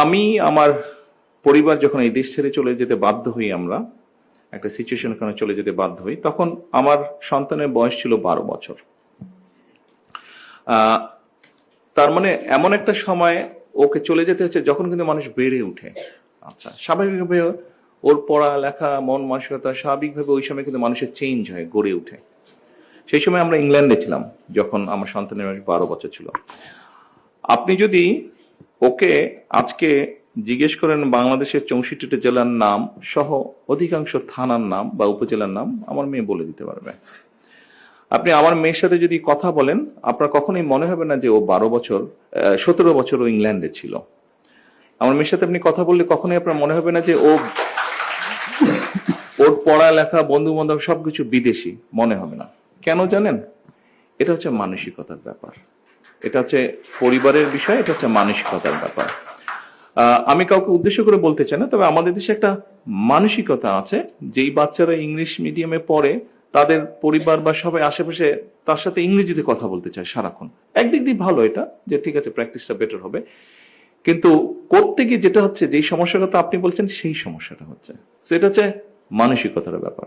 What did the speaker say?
আমি আমার পরিবার যখন এই দেশ ছেড়ে চলে যেতে বাধ্য হই, আমরা একটা সিচুয়েশন কারণে চলে যেতে বাধ্য হই, তখন আমার সন্তানের বয়স ছিল 12 বছর। আহ, তার মানে এমন একটা সময় ওকে চলে যেতে হচ্ছে যখন কিন্তু মানুষ বেড়ে উঠে। আচ্ছা, স্বাভাবিকভাবে ওর পড়ালেখা, মন মানসিকতা স্বাভাবিকভাবে ওই সময় কিন্তু মানুষের চেঞ্জ হয়, গড়ে উঠে। সেই সময় আমরা ইংল্যান্ডে ছিলাম যখন আমার সন্তানের বয়স 12 বছর ছিল। আপনি যদি ওকে আজকে জিজ্ঞেস করেন বাংলাদেশের 64টা জেলার নাম সহ অধিকাংশ থানার নাম বা উপজেলার নাম, আমার মেয়ে বলে দিতে পারবে। আপনি আমার মেয়ের সাথে যদি কথা বলেন, আপনার কখনোই মনে হবে না যে ও 12 বছর, 17 বছর ও ইংল্যান্ডে ছিল। আমার মেয়ের সাথে আপনি কথা বললে কখনোই আপনার মনে হবে না যে ওর পড়ালেখা, বন্ধু বান্ধব সবকিছু বিদেশি, মনে হবে না। কেন জানেন? এটা হচ্ছে মানসিকতার ব্যাপার, এটা হচ্ছে পরিবারের বিষয়, এটা হচ্ছে মানসিকতার ব্যাপার। আমি কাউকে উদ্দেশ্য করে বলতে চাই না, তবে আমাদের দেশে একটা মানসিকতা আছে, যেই বাচ্চারা ইংলিশ মিডিয়ামে পড়ে তাদের পরিবার বা সবাই আশেপাশে তার সাথে ইংরেজিতে কথা বলতে চায় সারাক্ষণ। একদিক দিয়ে ভালো এটা, যে ঠিক আছে প্র্যাকটিসটা বেটার হবে, কিন্তু করতে গিয়ে যেটা হচ্ছে, যেই সমস্যার কথা আপনি বলছেন সেই সমস্যাটা হচ্ছে, সেটা হচ্ছে মানসিকতার ব্যাপার।